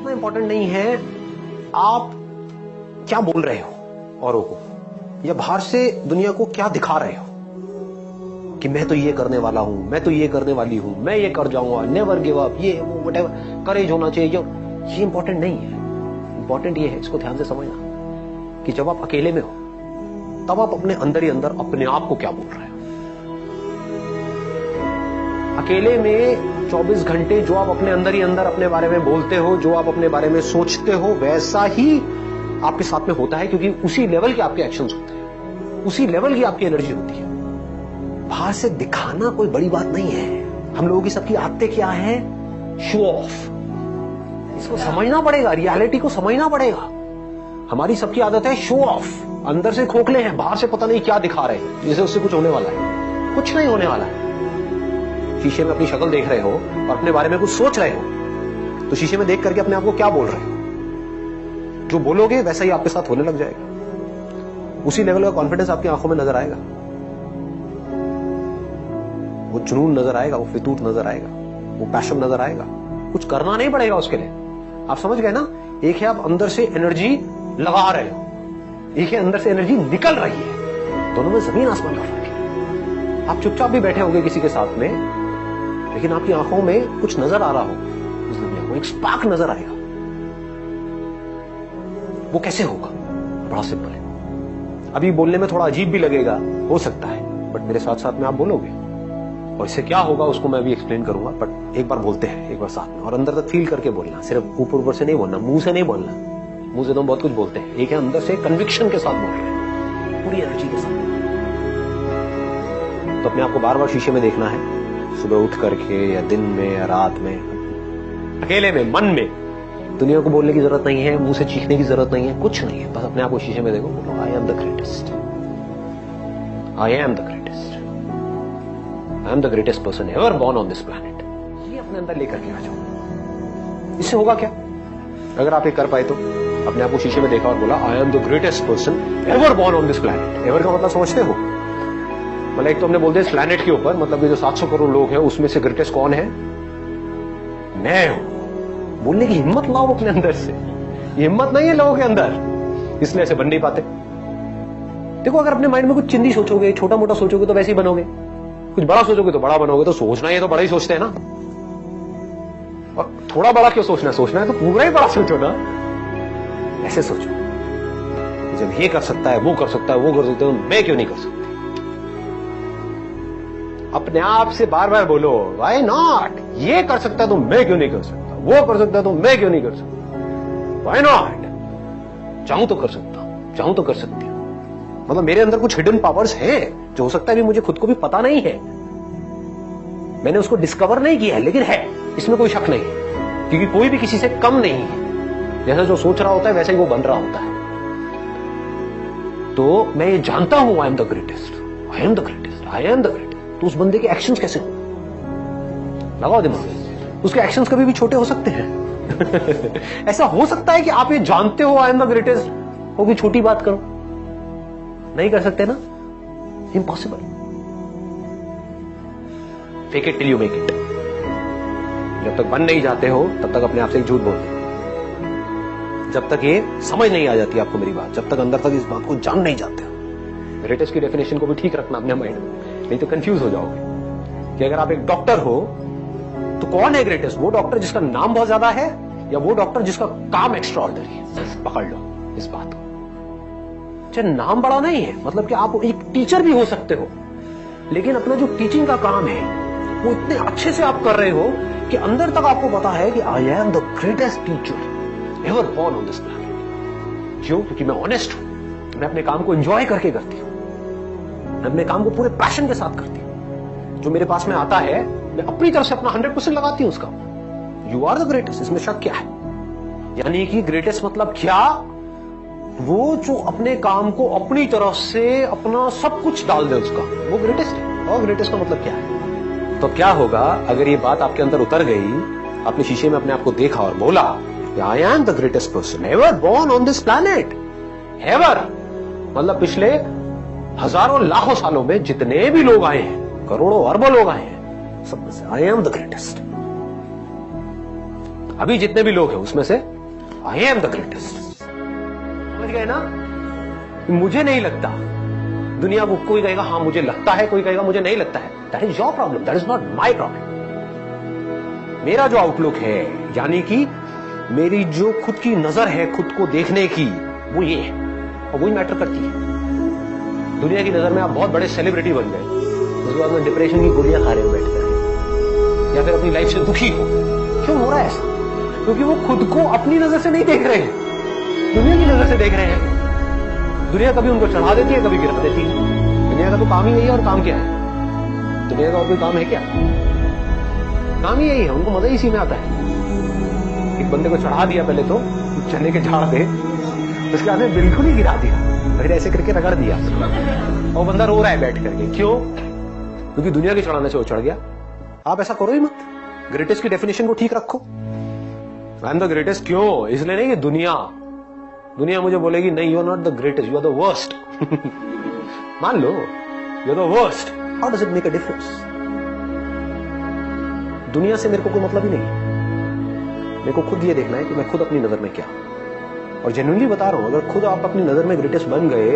इतना इंपॉर्टेंट नहीं है आप क्या बोल रहे हो औरों को, या बाहर से दुनिया को क्या दिखा रहे हो कि मैं तो ये करने वाला हूं, मैं तो ये करने वाली हूं, मैं ये कर जाऊंगा, नेवर गिव अप, ये वो व्हाटएवर, करेज होना चाहिए। ये इंपॉर्टेंट नहीं है। इंपॉर्टेंट ये है, इसको ध्यान से समझना, कि जब आप अकेले में हो तब आप अपने अंदर ही अंदर अपने आप को क्या बोल रहे हो। अकेले में 24 घंटे जो आप अपने अंदर ही अंदर अपने बारे में बोलते हो, जो आप अपने बारे में सोचते हो, वैसा ही आपके साथ में होता है, क्योंकि उसी लेवल के आपके एक्शंस होते हैं, उसी लेवल की आपकी एनर्जी होती है। बाहर से दिखाना कोई बड़ी बात नहीं है। हम लोगों की सबकी आदतें क्या है? Show off. इसको समझना पड़ेगा, रियलिटी को समझना पड़ेगा। हमारी सबकी आदत है शो ऑफ। अंदर से खोखले हैं, बाहर से पता नहीं क्या दिखा रहे हैं, जैसे उससे कुछ होने वाला है। कुछ नहीं होने वाला है। शीशे में अपनी शक्ल देख रहे हो और अपने बारे में कुछ सोच रहे हो, तो शीशे में देख करके अपने आप को क्या बोल रहे हो? जो बोलोगे वैसा ही आपके साथ होने लग जाएगा। उसी लेवल का कॉन्फिडेंस आपकी आंखों में नजर आएगा, वो जुनून नजर आएगा, वो फितूर नजर आएगा, वो पैशन नजर आएगा। कुछ करना नहीं पड़ेगा उसके लिए। आप समझ गए ना? एक है आप अंदर से एनर्जी लगा रहे हो, एक है अंदर से एनर्जी निकल रही है। दोनों में जमीन आसमान का फर्क है। आप चुपचाप भी बैठे होंगे किसी के साथ में, लेकिन आपकी आंखों में कुछ नजर आ रहा हो, उस दुनिया को एक स्पार्क नजर आएगा। वो कैसे होगा? बड़ा सिंपल है। अभी बोलने में थोड़ा अजीब भी लगेगा, हो सकता है, बट मेरे साथ साथ में आप बोलोगे, और इससे क्या होगा उसको मैं अभी एक्सप्लेन करूंगा। बट एक बार बोलते हैं, एक बार साथ में, और अंदर तक फील करके बोलना। सिर्फ ऊपर ऊपर से नहीं बोलना, मुंह से नहीं बोलना। मुंह से तो बहुत कुछ बोलते हैं, एक है अंदर से कन्विक्शन के साथ बोल रहे हैं, पूरी एनर्जी के साथ। तो अपने आप को बार बार शीशे में देखना है, सुबह उठ करके या दिन में या रात में, अकेले में, मन में। दुनिया को बोलने की जरूरत नहीं है, मुंह से चीखने की जरूरत नहीं है, कुछ नहीं है। बस अपने आप को शीशे में देखो, बोलो I am the greatest, I am the greatest, I am the greatest person ever born on this planet. ये अपने अंदर लेकर के आ जाओ। इससे होगा क्या? अगर आप ये कर पाए तो अपने आप को शीशे में देखा और बोला I am the greatest person ever born on this planet. Ever का मतलब समझते हो? मतलब एक तो हमने बोल दिया इस प्लैनेट के ऊपर, मतलब ये जो 700 करोड़ लोग हैं उसमें से ग्रेटेस्ट कौन है? मैं हूं। बोलने की हिम्मत लाओ अपने अंदर से। ये हिम्मत नहीं है लोगों के अंदर, इसलिए ऐसे बन नहीं पाते। देखो, अगर अपने माइंड में कुछ चिंदी सोचोगे, छोटा मोटा सोचोगे तो वैसे ही बनोगे, कुछ बड़ा सोचोगे तो बड़ा बनोगे। तो सोचना है तो बड़ा ही सोचते हैं ना, और थोड़ा बड़ा क्यों सोचना है? सोचना है तो पूरा ही बड़ा सोचो ना। ऐसे सोचो, जब ये कर सकता है, वो कर सकता है, वो कर सकता है, तो मैं क्यों नहीं कर सकती? अपने आप से बार बार बोलो व्हाई नॉट। ये कर सकता है तो मैं क्यों नहीं कर सकता? वो कर सकता है तो मैं क्यों नहीं कर सकता? Why not. चाहूं तो कर सकता हूं, चाहूं तो कर सकती हूं। मतलब मेरे अंदर कुछ हिडन पावर्स हैं जो हो सकता है अभी मुझे खुद को भी पता नहीं है, मैंने उसको डिस्कवर नहीं किया है, लेकिन है, इसमें कोई शक नहीं है। क्योंकि कोई भी किसी से कम नहीं है। जैसा जो सोच रहा होता है वैसे ही वो बन रहा होता है। तो मैं ये जानता हूं I am the greatest, I am the greatest, I am the greatest. तो उस बंदे के एक्शंस कैसे हो? लगाओ दिमाग। उसके एक्शंस कभी भी छोटे हो सकते हैं। ऐसा हो सकता है कि आप ये जानते हो आई एम द ग्रेटेस्ट, हो कि छोटी बात करो, नहीं कर सकते ना, impossible. Fake it till you make it. जब तक बन नहीं जाते हो तब तक अपने आप से एक झूठ बोलते हो। जब तक ये समझ नहीं आ जाती आपको मेरी बात, जब तक अंदर तक इस बात को जान नहीं जाते हो। ग्रेटेस्ट की डेफिनेशन को भी ठीक रखना अपने माइंड में, नहीं तो कंफ्यूज हो जाओगे कि अगर आप एक डॉक्टर हो तो कौन है ग्रेटेस्ट? वो डॉक्टर जिसका नाम बहुत ज्यादा है, या वो डॉक्टर जिसका काम एक्स्ट्राऑर्डिनरी है? पकड़ लो इस बात को। अच्छा, नाम बड़ा नहीं है, मतलब कि आप एक टीचर भी हो सकते हो, लेकिन अपना जो टीचिंग का काम है वो इतने अच्छे से आप कर रहे हो कि अंदर तक आपको पता है कि I am the greatest teacher ever born on this planet. क्यों? क्योंकि मैं ऑनेस्ट हूं, मैं अपने काम को एंजॉय करके करती हूं, मैं अपने काम को पूरे पैशन के साथ करती हूं। जो मेरे पास में आता है मैं अपनी तरफ से अपना 100% लगाती हूं उसका। यू आर द ग्रेटेस्ट, इसमें शक क्या है? यानी कि ग्रेटेस्ट मतलब क्या? वो जो अपने काम को अपनी तरफ से अपना सब कुछ डाल दे उसका, वो ग्रेटेस्ट है। और ग्रेटेस्ट का मतलब क्या है? तो क्या होगा अगर ये बात आपके अंदर उतर गई, आपने शीशे में अपने आप को देखा और बोला I am the greatest person ever born on this planet. Ever मतलब पिछले हजारों लाखों सालों में जितने भी लोग आए हैं, करोड़ों अरबों लोग आए हैं, सब में से आई एम द ग्रेटेस्ट। अभी जितने भी लोग हैं उसमें से आई एम द ग्रेटेस्ट। समझ गए ना? मुझे नहीं लगता, दुनिया को कोई कहेगा हाँ मुझे लगता है, कोई कहेगा मुझे नहीं लगता है। That is your problem, that is not my problem. मेरा जो आउटलुक है, यानी कि मेरी जो खुद की नजर है खुद को देखने की, वो ये है और वही मैटर करती है। दुनिया की नजर में आप बहुत बड़े सेलिब्रिटी बन गए, उसके बाद में डिप्रेशन की गोलियां खा रहे हो बैठ कर, या फिर अपनी लाइफ से दुखी हो। क्यों हो रहा है ऐसा? क्योंकि वो खुद को अपनी नजर से नहीं देख रहे हैं, दुनिया की नजर से देख रहे हैं। दुनिया कभी उनको चढ़ा देती है, कभी गिरा देती है। दुनिया का तो काम ही यही है। और काम क्या है? दुनिया का और कोई काम है क्या? काम ही यही है, उनको मजा ही इसी में आता है। एक बंदे को चढ़ा दिया पहले तो चने के झाड़ पे, उसके बाद में बिल्कुल ही गिरा दिया, फिर ऐसे करके रगड़ दिया और बंदा रो रहा है बैठ करके। क्यों? क्योंकि दुनिया के चढ़ाने से वो चढ़ गया। आप ऐसा करो ही मत। ग्रेटेस्ट की डेफिनेशन को ठीक रखो। आई एम द ग्रेटेस्ट क्यों? इसलिए नहीं कि दुनिया मुझे बोलेगी नहीं you are not the greatest, you are the worst. मान लो you are the worst, how does it make a difference? दुनिया से मेरे को कोई मतलब ही नहीं। मेरे को खुद ये देखना है कि मैं खुद अपनी नजर में क्या हूं। और जेन्युइनली बता रहा हूं, अगर खुद आप अपनी नजर में ग्रेटेस्ट बन गए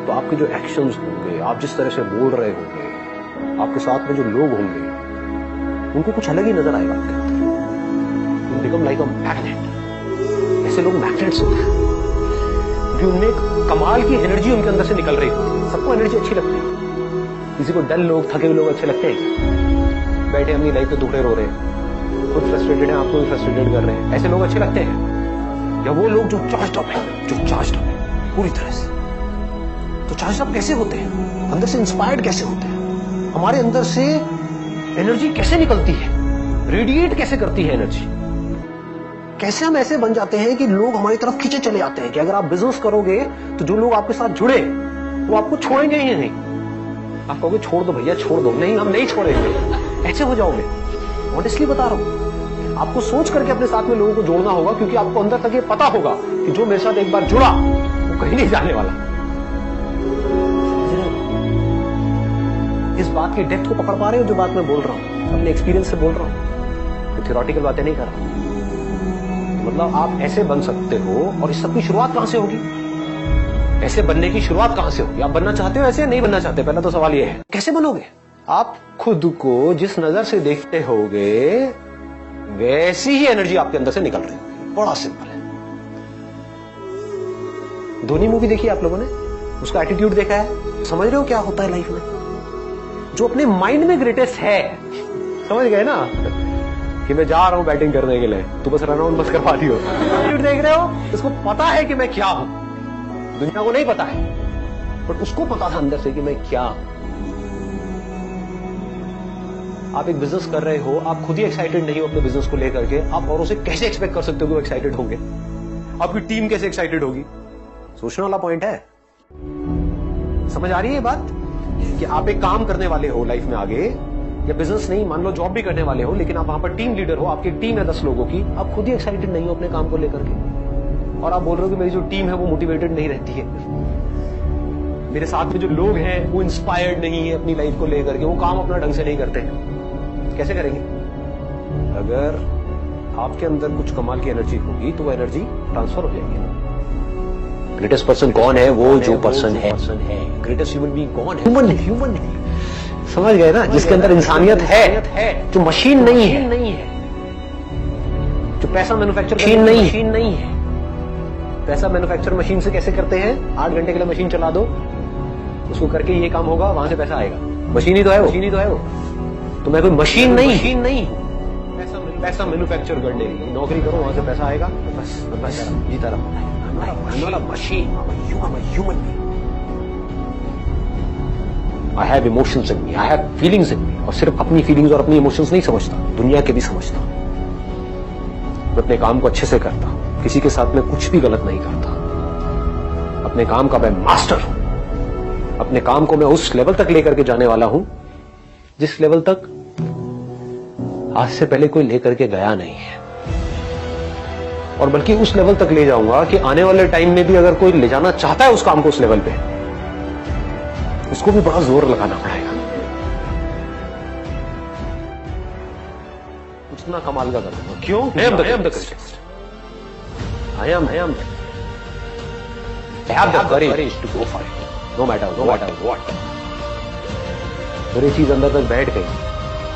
तो आपके जो एक्शंस होंगे, आप जिस तरह से बोल रहे होंगे, आपके साथ में जो लोग होंगे, उनको कुछ अलग ही नजर आएगा आपके अंदर। You become like a magnet. ऐसे लोग मैग्नेट्स होते हैं कि उनमें एक कमाल की एनर्जी उनके अंदर से निकल रही है। सबको एनर्जी अच्छी लगती है। किसी को डल लोग, थके हुए लोग अच्छे लगते हैं, बैठे अपनी लाइफ पे दुखड़े रो रहे हैं, खुद फ्रस्ट्रेटेड है, आपको भी फ्रस्ट्रेटेड कर रहे हैं, ऐसे लोग अच्छे लगते हैं? या वो लोग जो चार्ज्ड अप है पूरी तरह से? तो चार्ज्ड अप कैसे होते हैं? अंदर से इंस्पायर्ड कैसे होते हैं? हमारे अंदर से एनर्जी कैसे निकलती है, रेडिएट कैसे करती है एनर्जी? कैसे हम ऐसे बन जाते हैं कि लोग हमारी तरफ खींचे चले आते हैं कि अगर आप बिजनेस करोगे तो जो लोग आपके साथ जुड़े वो आपको छोड़ेंगे ही नहीं। आप कहोगे छोड़ दो भैया, छोड़ दो। नहीं, हम नहीं छोड़ेंगे। ऐसे हो जाओगे। ऑनेस्टली बता रहा हूं। आपको सोच करके अपने साथ में लोगों को जोड़ना होगा, क्योंकि आपको अंदर तक ये पता होगा कि जो मेरे साथ एक बार जुड़ा वो कहीं नहीं जाने वाला। इस बात की डेप्थ को पकड़ पा रहे हो जो बात मैं बोल रहा हूं? अपने एक्सपीरियंस से बोल रहा हूं, तो थ्योरेटिकल बातें नहीं कर रहा। मतलब आप ऐसे बन सकते हो। और इस सब की शुरुआत कहां से होगी? ऐसे बनने की शुरुआत कहां से होगी? आप बनना चाहते हो ऐसे? नहीं बनना चाहते? पहला तो सवाल ये है, कैसे बनोगे? आप खुद को जिस नजर से देखते होगे वैसी ही एनर्जी आपके अंदर से निकल रही है। बड़ा सिंपल है। धोनी मूवी देखी आप लोगों ने? उसका एटीट्यूड देखा है? समझ रहे हो क्या होता है लाइफ में? जो अपने माइंड में ग्रेटेस्ट है, समझ गए ना, कि मैं जा रहा हूं बैटिंग करने के लिए, तू बस रन आउट बस करवा दियो। एटीट्यूड देख रहे हो? उसको पता है कि मैं क्या हूं। दुनिया को नहीं पता है, बट उसको पता था अंदर से कि मैं क्या हूं। आप एक बिजनेस कर रहे हो, आप खुद ही एक्साइटेड नहीं हो अपने बिजनेस को लेकर के, आप औरों से कैसे एक्सपेक्ट कर सकते हो कि वो एक्साइटेड होंगे? आपकी टीम कैसे एक्साइटेड होगी? सोचने वाला पॉइंट है। समझ आ रही है ये बात कि आप एक काम करने वाले हो लाइफ में आगे, या बिजनेस नहीं, मान लो जॉब भी करने वाले हो, लेकिन आप वहां पर टीम लीडर हो, आपकी टीम है 10 लोगों की, आप खुद ही एक्साइटेड नहीं हो अपने काम को लेकर के, और आप बोल रहे हो कि मेरी जो टीम है वो मोटिवेटेड नहीं रहती है, मेरे साथ में जो लोग हैं वो इंस्पायर्ड नहीं है अपनी लाइफ को लेकर के, वो काम अपना ढंग से नहीं करते हैं। कैसे करेंगे? अगर आपके अंदर कुछ कमाल की एनर्जी होगी तो वो एनर्जी ट्रांसफर हो जाएगी। ग्रेटेस्ट पर्सन कौन है? वो जो पर्सन है। ग्रेटेस्ट ह्यूमन बीइंग कौन है? ह्यूमन है। समझ गए ना? जिसके अंदर इंसानियत है, जो मशीन नहीं है, जो पैसा मैन्युफैक्चर मशीन नहीं है। पैसा मैन्युफैक्चर मशीन से कैसे करते हैं? 8 घंटे के लिए मशीन चला दो, उसको करके ये काम होगा, वहां से पैसा आएगा। मशीन ही तो है वो। तो मैं कोई मशीन नहीं हूं। पैसा मैन्युफैक्चर करने की नौकरी करो, वहां से पैसा आएगा, बस जीता रहा। Machine, human being. I have emotions in me, I have feelings in me, और सिर्फ अपनी फीलिंग्स और अपनी इमोशंस नहीं समझता, दुनिया के भी समझता। मैं अपने काम को अच्छे से करता हूं, किसी के साथ में कुछ भी गलत नहीं करता। अपने काम का मैं मास्टर हूं। अपने काम को मैं उस लेवल तक लेकर के जाने वाला हूं जिस लेवल तक आज से पहले कोई लेकर के गया नहीं है, और बल्कि उस लेवल तक ले जाऊंगा कि आने वाले टाइम में भी अगर कोई ले जाना चाहता है उस काम को उस लेवल पे, उसको भी बड़ा जोर लगाना पड़ेगा। कुछ ना कमाल का कर दूंगा। क्यों? I am the greatest. I am I have the courage to go for it. No matter what. अगर ये चीज अंदर तक बैठ गई,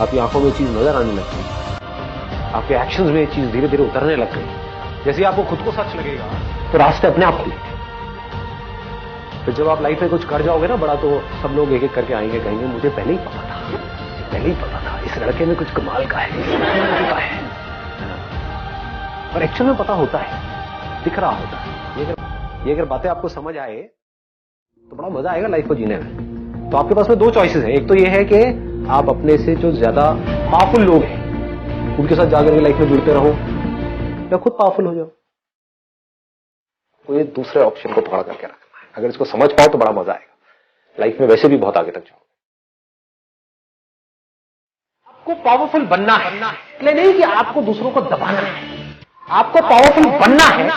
आपकी आंखों में चीज नजर आने लग गई, आपके एक्शंस में चीज धीरे धीरे उतरने लग गई, जैसे आपको खुद को सच लगेगा तो रास्ते अपने आप खुलेंगे। फिर जब आप लाइफ में कुछ कर जाओगे ना बड़ा, तो सब लोग एक एक करके आएंगे, कहेंगे मुझे पहले ही पता था, इस लड़के में कुछ कमाल का है, और एक्चुअल में पता होता है, दिख रहा होता है। ये अगर बातें आपको समझ आए तो बड़ा मजा आएगा लाइफ को जीने में। तो आपके पास में दो चॉइसेस हैं। एक तो ये है कि आप अपने से जो ज्यादा पावरफुल लोग हैं उनके साथ जाकर के लाइफ में जुड़ते रहो, या खुद पावरफुल हो जाओ। तो ये दूसरे ऑप्शन को पकड़ करके रखना है। अगर इसको समझ पाओ तो बड़ा मजा आएगा, लाइफ में वैसे भी बहुत आगे तक जाओ। आपको पावरफुल बनना है, इसलिए नहीं कि आपको दूसरों को दबाना है। आपको पावरफुल बनना है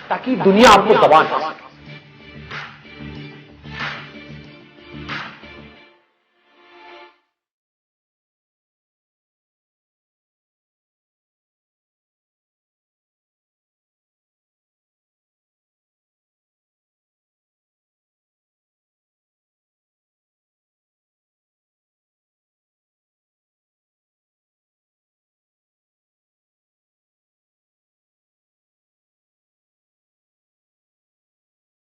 ताकि दुनिया आपको दबा ना सके।